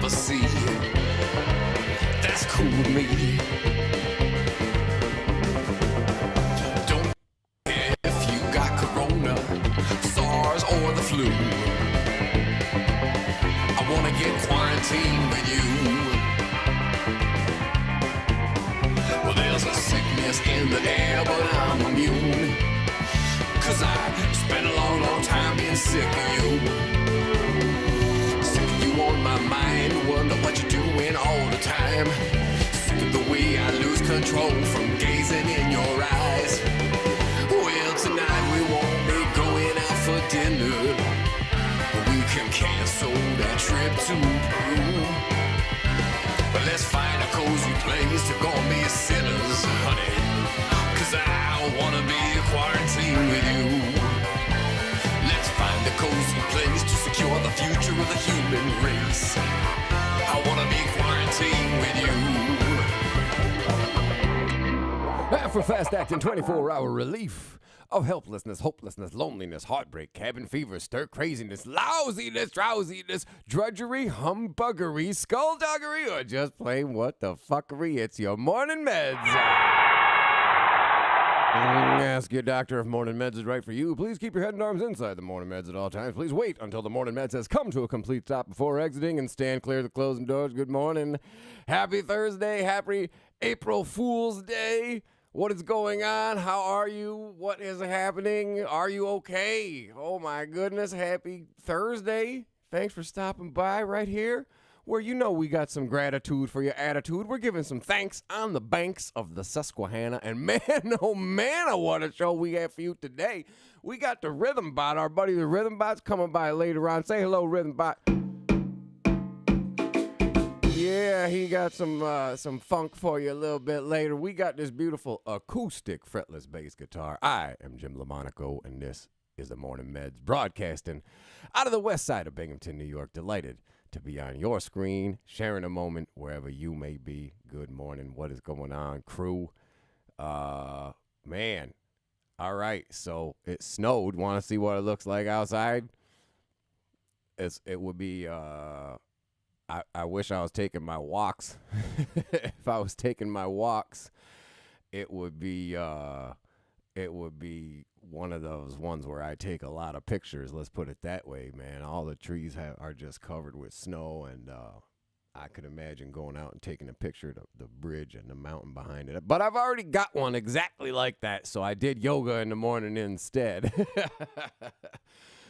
never see. That's cool with me. Don't care if you got corona, SARS, or the flu. I wanna get quarantined with you. Well, there's a sickness in the air, but I'm immune. 'Cause I spent a long, long time being sick of you. Sick of you on my mind, wonder what you're doing all the time. Sick of the way I lose control from gazing in your eyes. Well, tonight we won't be going out for dinner. We can cancel that trip to Peru. But let's find a cozy place to go and be sinners, honey. 'Cause I wanna be quarantined with you. Let's find a cozy place to secure the future of the human race. I wanna be quarantined with you. For fast-acting 24-hour relief of helplessness, hopelessness, loneliness, heartbreak, cabin fever, stir craziness, lousiness, drowsiness, drudgery, humbuggery, skullduggery, or just plain what the fuckery, it's your morning meds. Ask your doctor if morning meds is right for you. Please keep your head and arms inside the morning meds at all times. Please wait until the morning meds has come to a complete stop before exiting and stand clear of the closing doors. Good morning. Happy Thursday. Happy April Fool's Day. What is going on? How are you? What is happening? Are you okay? Oh my goodness. Happy Thursday. Thanks for stopping by right here, where you know we got some gratitude for your attitude. We're giving some thanks on the banks of the Susquehanna. And man, oh man, what a show we have for you today. We got the Rhythm Bot. Our buddy the Rhythm Bot's coming by later on. Say hello, Rhythm Bot. Yeah, he got some funk for you a little bit later. We got this beautiful acoustic fretless bass guitar. I am Jim LaMonaco, and this is the Morning Meds, broadcasting out of the west side of Binghamton, New York. Delighted to be on your screen, sharing a moment wherever you may be. Good morning. What is going on, crew? Man. All right. So it snowed. Want to see what it looks like outside? It would be, I wish I was taking my walks. If I was taking my walks, it would be one of those ones where I take a lot of pictures. Let's put it that way, man. All the trees are just covered with snow, and I could imagine going out and taking a picture of the bridge and the mountain behind it. But I've already got one exactly like that, so I did yoga in the morning instead.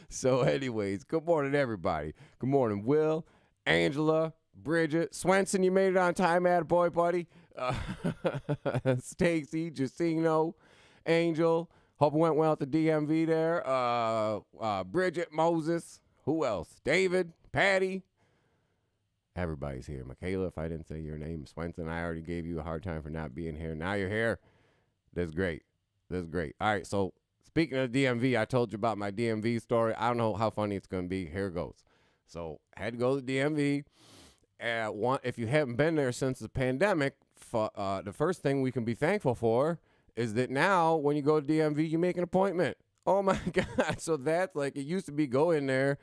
So anyways, good morning, everybody. Good morning, Will, Angela, Bridget, Swenson, you made it on time, attaboy, buddy. Stacy, Justino, Angel, hope it went well at the DMV there. Bridget, Moses, who else? David, Patty. Everybody's here. Michaela, if I didn't say your name. Swenson, I already gave you a hard time for not being here. Now you're here. That's great. That's great. All right, so speaking of DMV, I told you about my DMV story. I don't know how funny it's going to be. Here it goes. So I had to go to the DMV. If you haven't been there since the pandemic, the first thing we can be thankful for is that now when you go to DMV, you make an appointment. Oh my God. So that's like, it used to be go in there,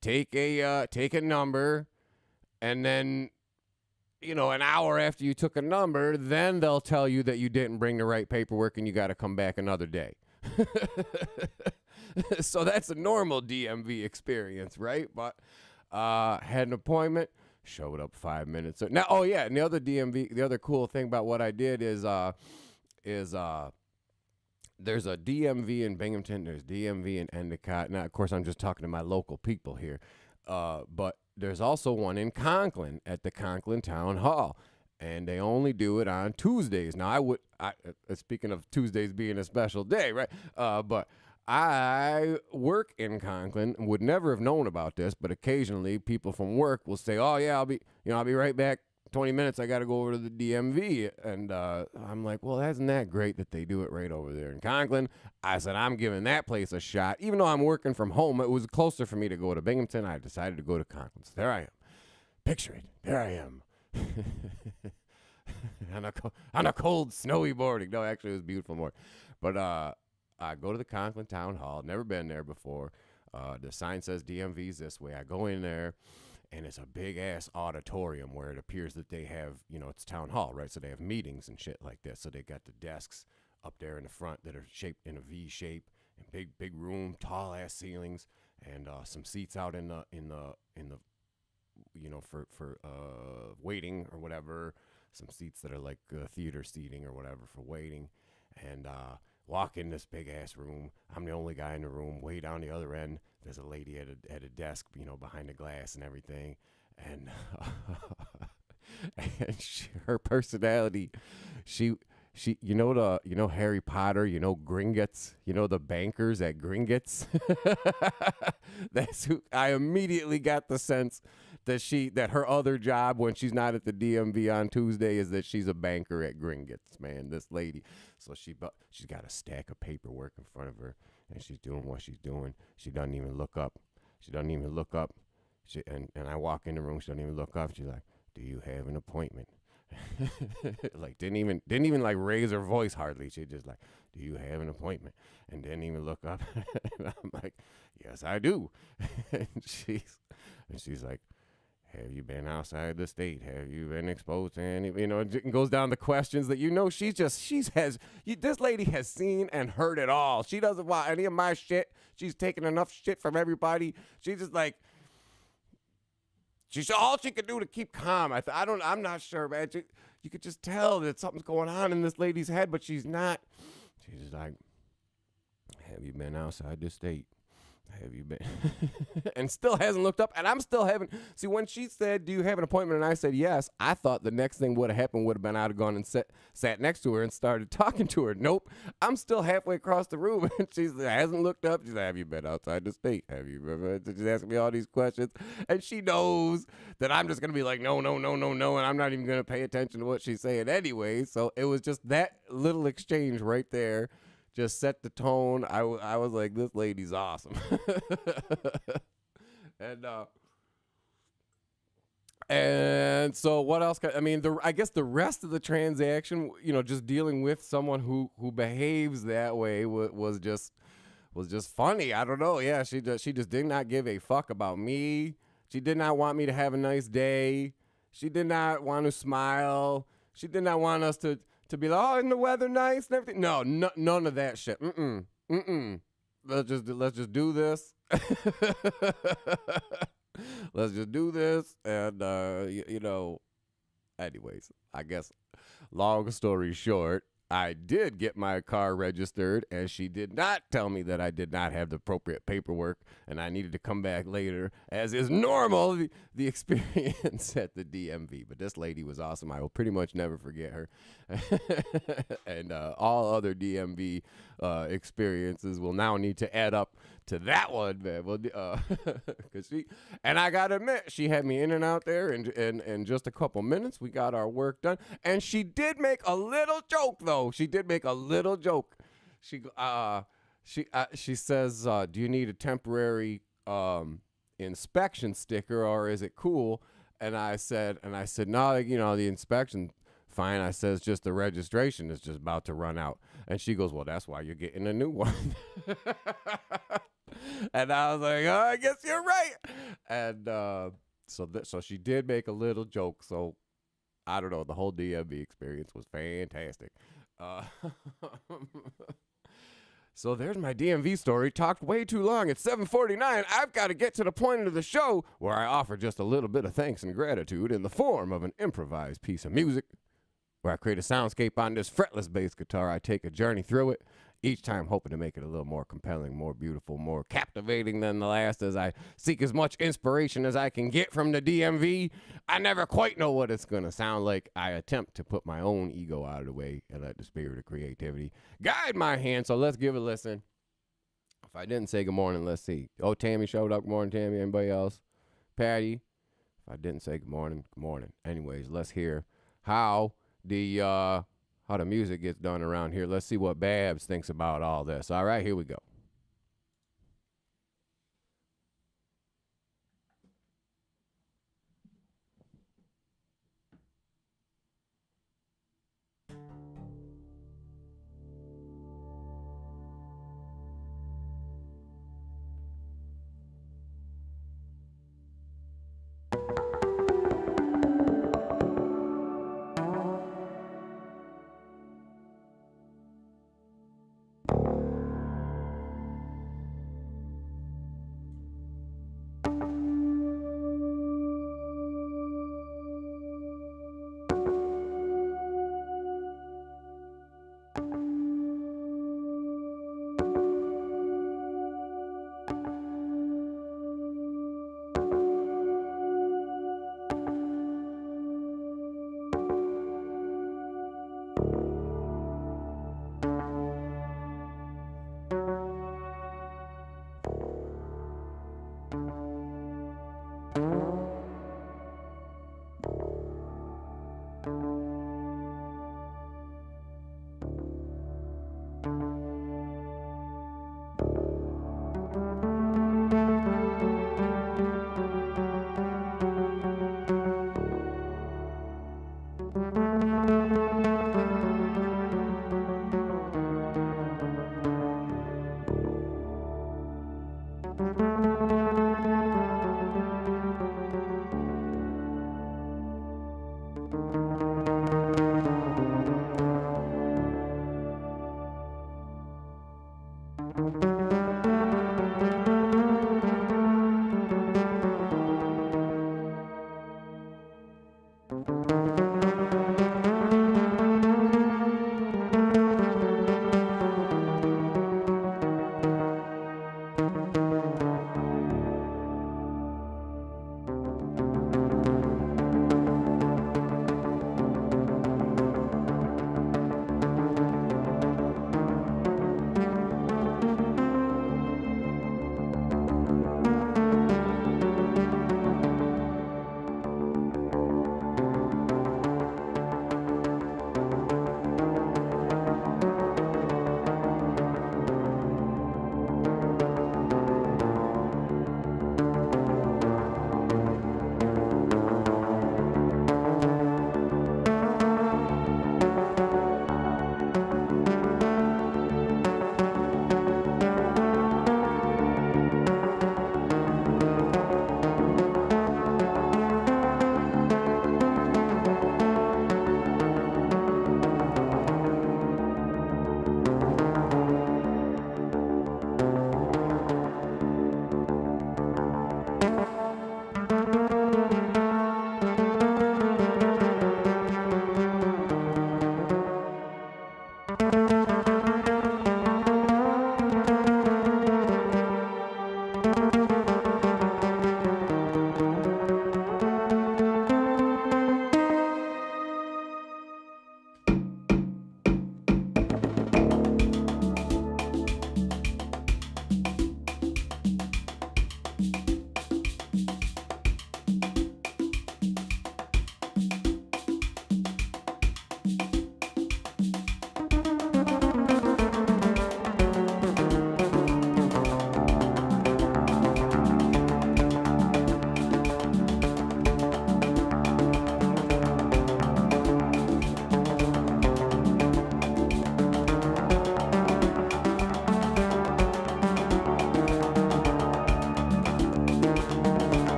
take a number, and then, you know, an hour after you took a number, then they'll tell you that you didn't bring the right paperwork and you got to come back another day. So that's a normal DMV experience, right? But had an appointment, showed up 5 minutes. Now, oh yeah, and the other cool thing about what I did is there's a DMV in Binghamton, there's DMV in Endicott. Now, of course, I'm just talking to my local people here, but there's also one in Conklin at the Conklin Town Hall, and they only do it on Tuesdays. Now, speaking of Tuesdays being a special day, right? But I work in Conklin and would never have known about this, but occasionally people from work will say, "Oh yeah, I'll be right back. 20 minutes, I got to go over to the DMV." And I'm like, well, isn't that great that they do it right over there in Conklin? I said, I'm giving that place a shot. Even though I'm working from home, it was closer for me to go to Binghamton. I decided to go to Conklin. So there I am. Picture it. There I am. on a cold, snowy morning. No, actually, it was a beautiful morning. But I go to the Conklin Town Hall. Never been there before. The sign says DMV's this way. I go in there. and it's a big ass auditorium where it appears that they have, it's town hall, right? So they have meetings and shit like this. So they got the desks up there in the front that are shaped in a V shape, and big room, tall ass ceilings, and some seats out in the for waiting or whatever. Some seats that are like theater seating or whatever for waiting, and walk in this big ass room. I'm the only guy in the room. Way down the other end, there's a lady at a desk, behind the glass and everything, and and her personality, she Harry Potter, Gringotts, the bankers at Gringotts. That's who I immediately got the sense that her other job when she's not at the DMV on Tuesday is that she's a banker at Gringotts, man, this lady. So she's got a stack of paperwork in front of her, and she's doing what she's doing. She doesn't even look up. And I walk in the room, she doesn't even look up. She's like, "Do you have an appointment?" Like didn't even like raise her voice hardly. She just like, "Do you have an appointment?" And didn't even look up. And I'm like, "Yes, I do." and she's like, "Have you been outside the state? Have you been exposed to any?" It goes down the questions that this lady has seen and heard it all. She doesn't want any of my shit. She's taking enough shit from everybody. She's just like, she's all she could do to keep calm. I'm not sure, man. You could just tell that something's going on in this lady's head, but she's not. She's just like, "Have you been outside the state? Have you been?" And still hasn't looked up, and I'm still haven't. See, when she said, "Do you have an appointment?" and I said yes, I thought the next thing would have happened would have been I'd have gone and sat next to her and started talking to her. Nope. I'm still halfway across the room, and she hasn't looked up. She's like, "Have you been outside the state? Have you been?" She's asking me all these questions, and she knows that I'm just going to be like, no, and I'm not even going to pay attention to what she's saying anyway. So it was just that little exchange right there just set the tone. I was like, this lady's awesome. And so what else? I guess the rest of the transaction, just dealing with someone who behaves that way was just funny. I don't know. Yeah, she just did not give a fuck about me. She did not want me to have a nice day. She did not want to smile. She did not want us to be like, "Oh, isn't the weather nice and everything?" No, none of that shit. Let's just do this. Let's just do this. And, anyways, I guess long story short, I did get my car registered, and she did not tell me that I did not have the appropriate paperwork, and I needed to come back later, as is normal, the experience at the DMV. But this lady was awesome. I will pretty much never forget her. And all other DMV experiences will now need to add up to that one, man. Well, and I gotta admit, she had me in and out there in just a couple minutes. We got our work done, and she did make a little joke, though. She did make a little joke. She says, "Do you need a temporary inspection sticker, or is it cool?" And I said, "No, the inspection." Fine. I says, "Just the registration is just about to run out." And she goes, "Well, that's why you're getting a new one." And I was like, "Oh, I guess you're right." And so she did make a little joke. So I don't know. The whole DMV experience was fantastic. So there's my DMV story. Talked way too long. It's 7:49. I've got to get to the point of the show where I offer just a little bit of thanks and gratitude in the form of an improvised piece of music, where I create a soundscape on this fretless bass guitar. I take a journey through it, each time hoping to make it a little more compelling, more beautiful, more captivating than the last, as I seek as much inspiration as I can get from the DMV. I never quite know what it's going to sound like. I attempt to put my own ego out of the way and let the spirit of creativity guide my hand. So let's give it a listen. If I didn't say good morning, let's see. Oh, Tammy showed up. Good morning, Tammy. Anybody else? Patty? If I didn't say good morning, good morning. Anyways, let's hear how the music gets done around here. Let's see what Babs thinks about all this. All right, here we go.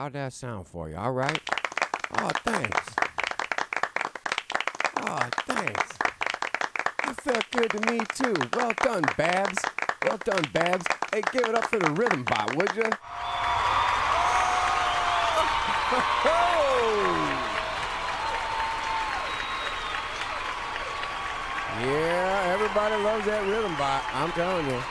How'd that sound for you? All right? Oh, thanks. Oh, thanks. That felt good to me, too. Well done, Babs. Well done, Babs. Hey, give it up for the rhythm bot, would you? Yeah, everybody loves that rhythm bot. I'm telling you.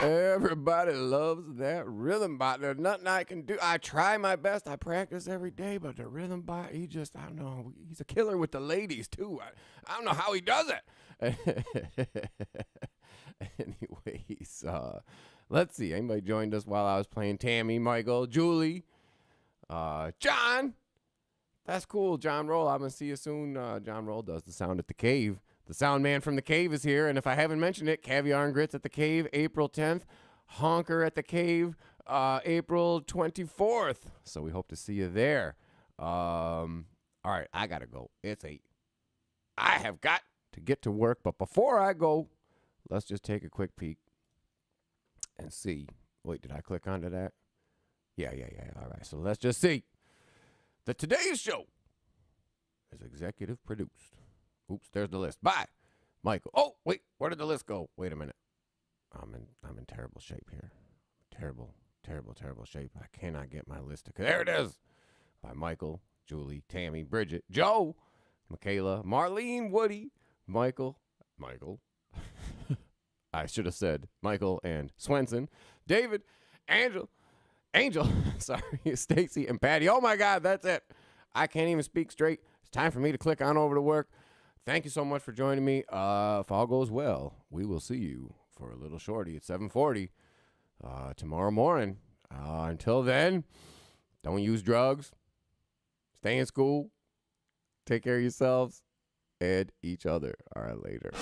Everybody loves that rhythm bot. There's nothing I can do. I try my best. I practice every day, but the rhythm bot, I don't know. He's a killer with the ladies, too. I don't know how he does it. Anyways, let's see. Anybody joined us while I was playing? Tammy, Michael, Julie, John. That's cool, John Roll. I'm going to see you soon. John Roll does the sound at the cave. The sound man from the cave is here, and if I haven't mentioned it, Caviar and Grits at the cave, April 10th. Honker at the cave, April 24th. So we hope to see you there. All right, I got to go. It's 8. I have got to get to work, but before I go, let's just take a quick peek and see. Wait, did I click onto that? Yeah. All right, so let's just see. The Today's Show is executive produced. Oops, there's the list. Bye, Michael. Oh, wait, where did the list go? Wait a minute. I'm in terrible shape here. Terrible shape. I cannot get my list. There it is. By Michael, Julie, Tammy, Bridget, Joe, Michaela, Marlene, Woody, Michael. I should have said Michael and Swenson, David, Angel, sorry, Stacy and Patty. Oh my God, that's it. I can't even speak straight. It's time for me to click on over to work. Thank you so much for joining me. If all goes well, we will see you for a little shorty at 7:40 tomorrow morning. Until then, don't use drugs. Stay in school. Take care of yourselves and each other. All right, later.